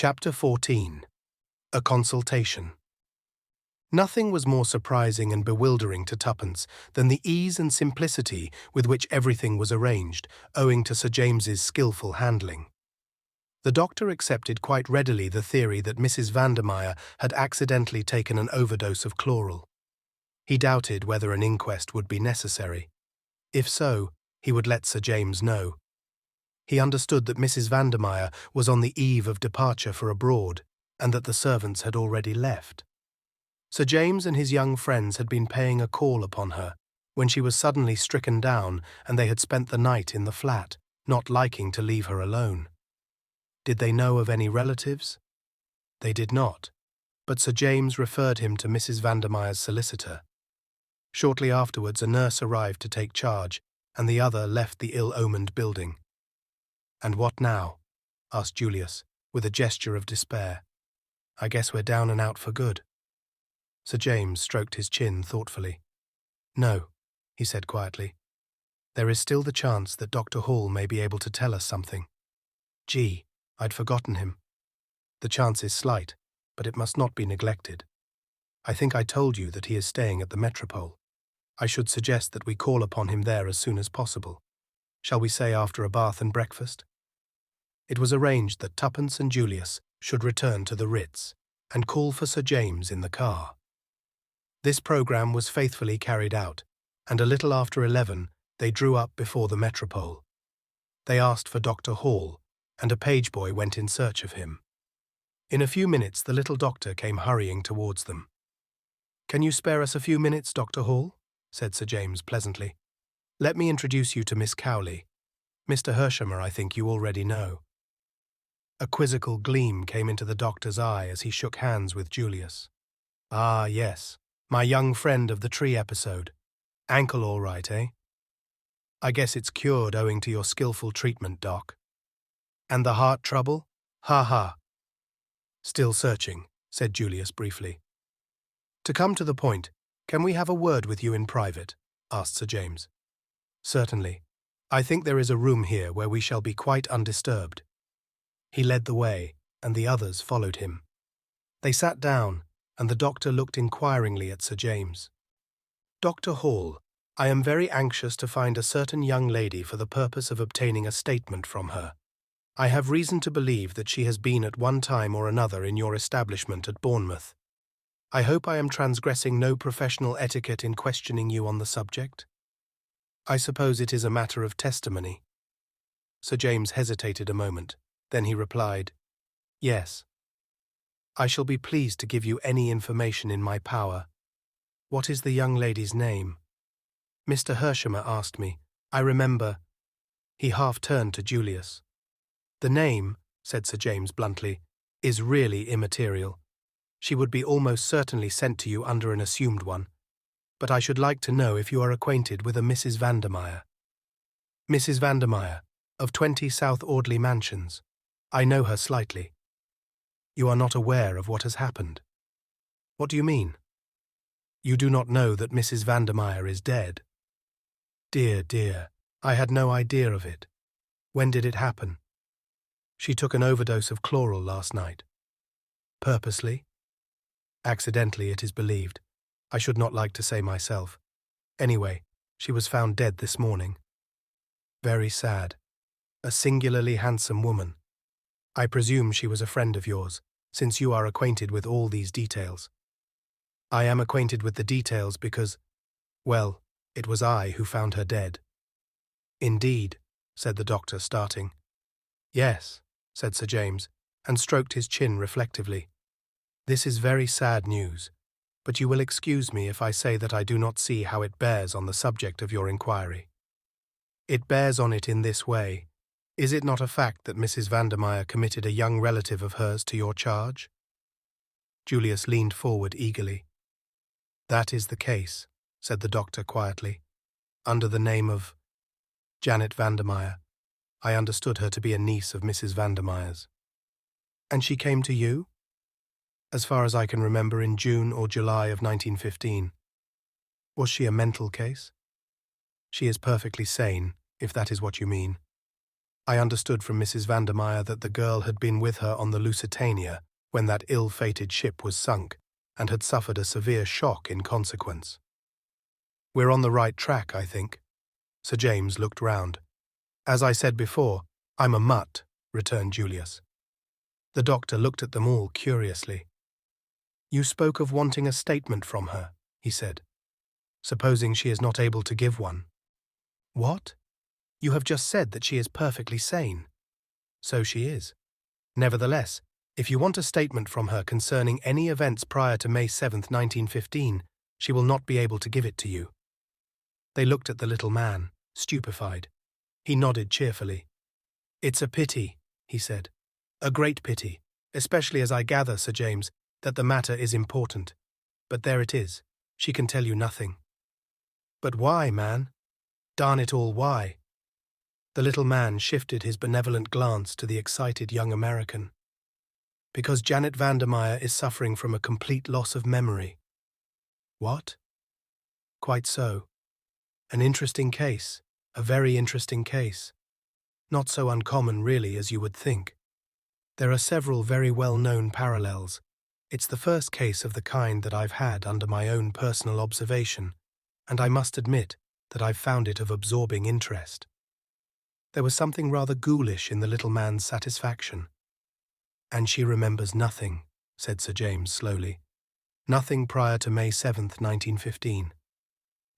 Chapter 14. A Consultation. Nothing was more surprising and bewildering to Tuppence than the ease and simplicity with which everything was arranged, owing to Sir James's skillful handling. The doctor accepted quite readily the theory that Mrs. Vandermeyer had accidentally taken an overdose of chloral. He doubted whether an inquest would be necessary. If so, he would let Sir James know. He understood that Mrs. Vandermeyer was on the eve of departure for abroad, and that the servants had already left. Sir James and his young friends had been paying a call upon her, when she was suddenly stricken down, and they had spent the night in the flat, not liking to leave her alone. Did they know of any relatives? They did not, but Sir James referred him to Mrs. Vandermeyer's solicitor. Shortly afterwards a nurse arrived to take charge, and the other left the ill-omened building. "And what now?" asked Julius, with a gesture of despair. "I guess we're down and out for good." Sir James stroked his chin thoughtfully. "No," he said quietly. "There is still the chance that Dr. Hall may be able to tell us something. Gee, I'd forgotten him. The chance is slight, but it must not be neglected. I think I told you that he is staying at the Metropole. I should suggest that we call upon him there as soon as possible. Shall we say after a bath and breakfast?" It was arranged that Tuppence and Julius should return to the Ritz and call for Sir James in the car. This programme was faithfully carried out, and a little after 11 they drew up before the Metropole. They asked for Dr. Hall, and a page boy went in search of him. In a few minutes the little doctor came hurrying towards them. "Can you spare us a few minutes, Dr. Hall?" said Sir James pleasantly. "Let me introduce you to Miss Cowley. Mr. Hershamer I think you already know." A quizzical gleam came into the doctor's eye as he shook hands with Julius. "Ah, yes, my young friend of the tree episode. Ankle all right, eh? I guess it's cured owing to your skillful treatment, Doc. And the heart trouble? Ha ha." "Still searching," said Julius briefly. "To come to the point, can we have a word with you in private?" asked Sir James. "Certainly. I think there is a room here where we shall be quite undisturbed." He led the way, and the others followed him. They sat down, and the doctor looked inquiringly at Sir James. "Dr. Hall, I am very anxious to find a certain young lady for the purpose of obtaining a statement from her. I have reason to believe that she has been at one time or another in your establishment at Bournemouth. I hope I am transgressing no professional etiquette in questioning you on the subject. I suppose it is a matter of testimony." Sir James hesitated a moment. Then he replied, "Yes. I shall be pleased to give you any information in my power. What is the young lady's name?" "Mr. Hershamer asked me. I remember." He half turned to Julius. "The name," said Sir James bluntly, "is really immaterial. She would be almost certainly sent to you under an assumed one. But I should like to know if you are acquainted with a Mrs. Vandermeyer." "Mrs. Vandermeyer, of 20 South Audley Mansions. I know her slightly." "You are not aware of what has happened?" "What do you mean?" "You do not know that Mrs. Vandermeyer is dead?" "Dear, dear, I had no idea of it. When did it happen?" "She took an overdose of chloral last night." "Purposely?" "Accidentally, it is believed. I should not like to say myself. Anyway, she was found dead this morning." "Very sad. A singularly handsome woman. I presume she was a friend of yours, since you are acquainted with all these details." "I am acquainted with the details because, well, it was I who found her dead." "Indeed," said the doctor, starting. "Yes," said Sir James, and stroked his chin reflectively. "This is very sad news, but you will excuse me if I say that I do not see how it bears on the subject of your inquiry. It bears on it in this way. Is it not a fact that Mrs. Vandermeyer committed a young relative of hers to your charge?" Julius leaned forward eagerly. "That is the case," said the doctor quietly. "Under the name of Janet Vandermeyer. I understood her to be a niece of Mrs. Vandermeyer's." "And she came to you?" "As far as I can remember, in June or July of 1915. "Was she a mental case?" "She is perfectly sane, if that is what you mean." I understood from Mrs. Vandermeyer that the girl had been with her on the Lusitania when that ill-fated ship was sunk and had suffered a severe shock in consequence. We're on the right track, I think. Sir James looked round. As I said before, I'm a mutt, returned Julius. The doctor looked at them all curiously. You spoke of wanting a statement from her, he said. Supposing she is not able to give one. What? You have just said that she is perfectly sane. So she is. Nevertheless, if you want a statement from her concerning any events prior to May 7th, 1915, she will not be able to give it to you. They looked at the little man, stupefied. He nodded cheerfully. It's a pity, he said. A great pity, especially as I gather, Sir James, that the matter is important. But there it is. She can tell you nothing. But why, man? Darn it all, why? The little man shifted his benevolent glance to the excited young American. Because Janet Vandermeyer is suffering from a complete loss of memory. What? Quite so. An interesting case, a very interesting case. Not so uncommon, really, as you would think. There are several very well-known parallels. It's the first case of the kind that I've had under my own personal observation, and I must admit that I've found it of absorbing interest. There was something rather ghoulish in the little man's satisfaction. And she remembers nothing, said Sir James slowly. Nothing prior to May 7th, 1915.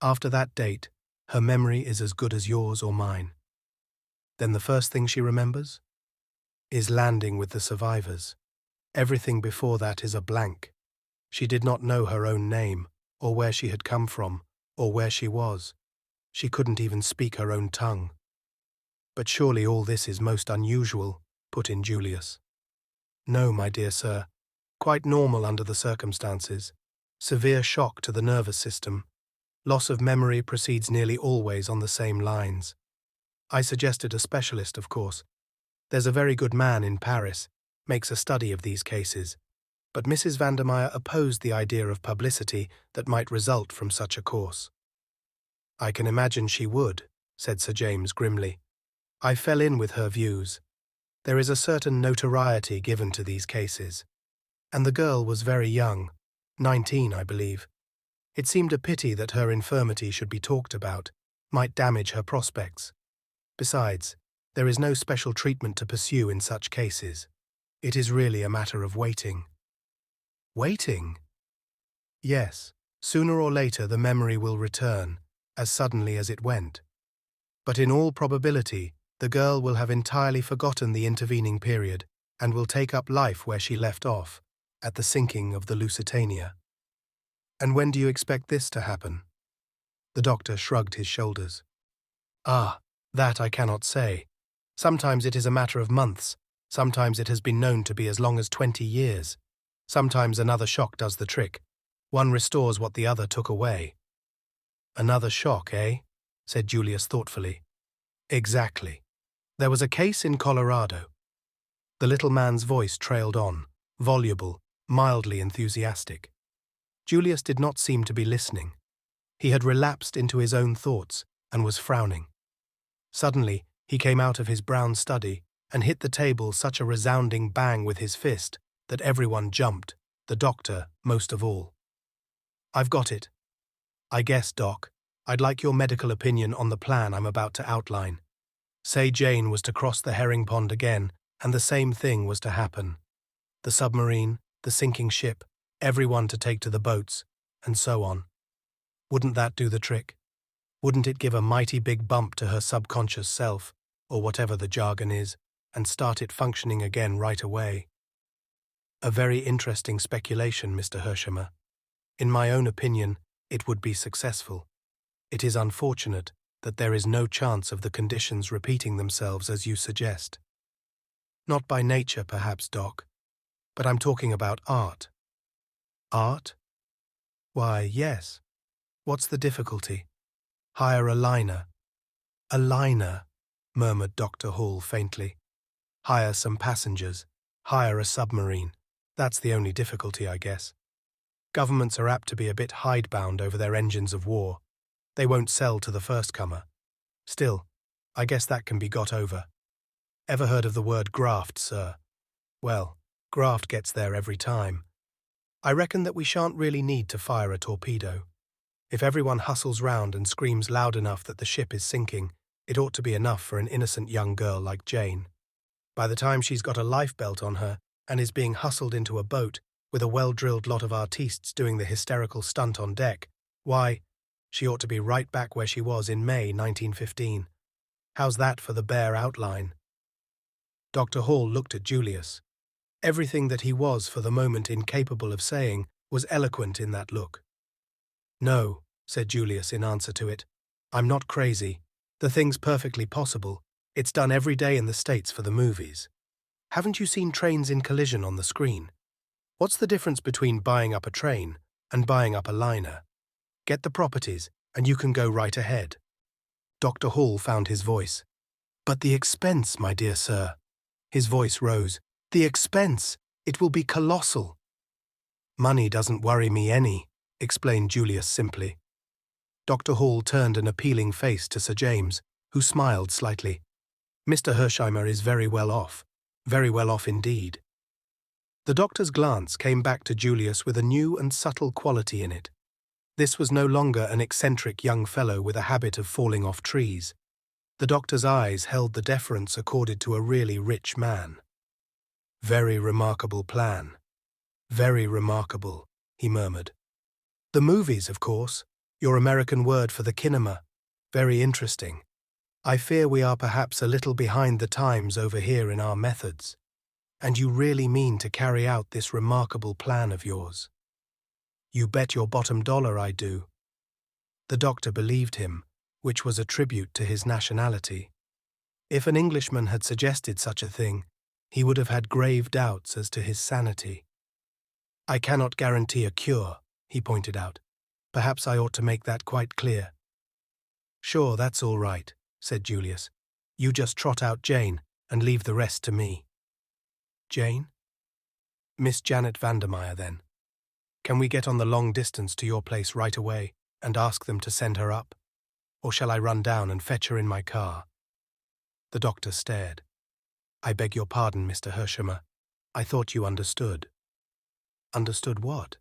After that date, her memory is as good as yours or mine. Then the first thing she remembers is landing with the survivors. Everything before that is a blank. She did not know her own name, or where she had come from, or where she was. She couldn't even speak her own tongue. But surely all this is most unusual, put in Julius. No, my dear sir. Quite normal under the circumstances. Severe shock to the nervous system. Loss of memory proceeds nearly always on the same lines. I suggested a specialist, of course. There's a very good man in Paris, makes a study of these cases. But Mrs. Vandermeyer opposed the idea of publicity that might result from such a course. I can imagine she would, said Sir James grimly. I fell in with her views. There is a certain notoriety given to these cases. And the girl was very young, 19, I believe. It seemed a pity that her infirmity should be talked about, might damage her prospects. Besides, there is no special treatment to pursue in such cases. It is really a matter of waiting. Waiting? Yes, sooner or later the memory will return, as suddenly as it went. But in all probability, the girl will have entirely forgotten the intervening period and will take up life where she left off, at the sinking of the Lusitania. And when do you expect this to happen? The doctor shrugged his shoulders. Ah, that I cannot say. Sometimes it is a matter of months. Sometimes it has been known to be as long as 20 years. Sometimes another shock does the trick. One restores what the other took away. Another shock, eh? Said Julius thoughtfully. Exactly. There was a case in Colorado. The little man's voice trailed on, voluble, mildly enthusiastic. Julius did not seem to be listening. He had relapsed into his own thoughts and was frowning. Suddenly, he came out of his brown study and hit the table such a resounding bang with his fist that everyone jumped, the doctor most of all. I've got it. I guess, Doc, I'd like your medical opinion on the plan I'm about to outline. Say Jane was to cross the herring pond again, and the same thing was to happen. The submarine, the sinking ship, everyone to take to the boats, and so on. Wouldn't that do the trick? Wouldn't it give a mighty big bump to her subconscious self, or whatever the jargon is, and start it functioning again right away? A very interesting speculation, Mr. Hersheimer. In my own opinion, it would be successful. It is unfortunate that there is no chance of the conditions repeating themselves as you suggest. Not by nature, perhaps, Doc, but I'm talking about art. Art? Why, yes. What's the difficulty? Hire a liner. A liner, murmured Dr. Hall faintly. Hire some passengers. Hire a submarine. That's the only difficulty, I guess. Governments are apt to be a bit hidebound over their engines of war. They won't sell to the first comer. Still, I guess that can be got over. Ever heard of the word graft, sir? Well, graft gets there every time. I reckon that we shan't really need to fire a torpedo. If everyone hustles round and screams loud enough that the ship is sinking, it ought to be enough for an innocent young girl like Jane. By the time she's got a lifebelt on her and is being hustled into a boat with a well-drilled lot of artistes doing the hysterical stunt on deck, why, she ought to be right back where she was in May 1915. How's that for the bare outline? Dr. Hall looked at Julius. Everything that he was for the moment incapable of saying was eloquent in that look. "No," said Julius in answer to it. "I'm not crazy. The thing's perfectly possible. It's done every day in the States for the movies. Haven't you seen trains in collision on the screen? What's the difference between buying up a train and buying up a liner? Get the properties, and you can go right ahead." Dr. Hall found his voice. "But the expense, my dear sir." His voice rose. "The expense! It will be colossal." "Money doesn't worry me any," explained Julius simply. Dr. Hall turned an appealing face to Sir James, who smiled slightly. "Mr. Hersheimer is very well off indeed." The doctor's glance came back to Julius with a new and subtle quality in it. This was no longer an eccentric young fellow with a habit of falling off trees. The doctor's eyes held the deference accorded to a really rich man. "Very remarkable plan. Very remarkable," he murmured. "The movies, of course, your American word for the kinema. Very interesting. I fear we are perhaps a little behind the times over here in our methods. And you really mean to carry out this remarkable plan of yours?" "You bet your bottom dollar I do." The doctor believed him, which was a tribute to his nationality. If an Englishman had suggested such a thing, he would have had grave doubts as to his sanity. "I cannot guarantee a cure," he pointed out. "Perhaps I ought to make that quite clear." "Sure, that's all right," said Julius. "You just trot out Jane and leave the rest to me." "Jane?" "Miss Janet Vandermeyer, then. Can we get on the long distance to your place right away and ask them to send her up? Or shall I run down and fetch her in my car?" The doctor stared. "I beg your pardon, Mr. Hersheimer. I thought you understood." "Understood what?"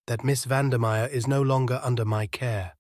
"That Miss Vandermeyer is no longer under my care.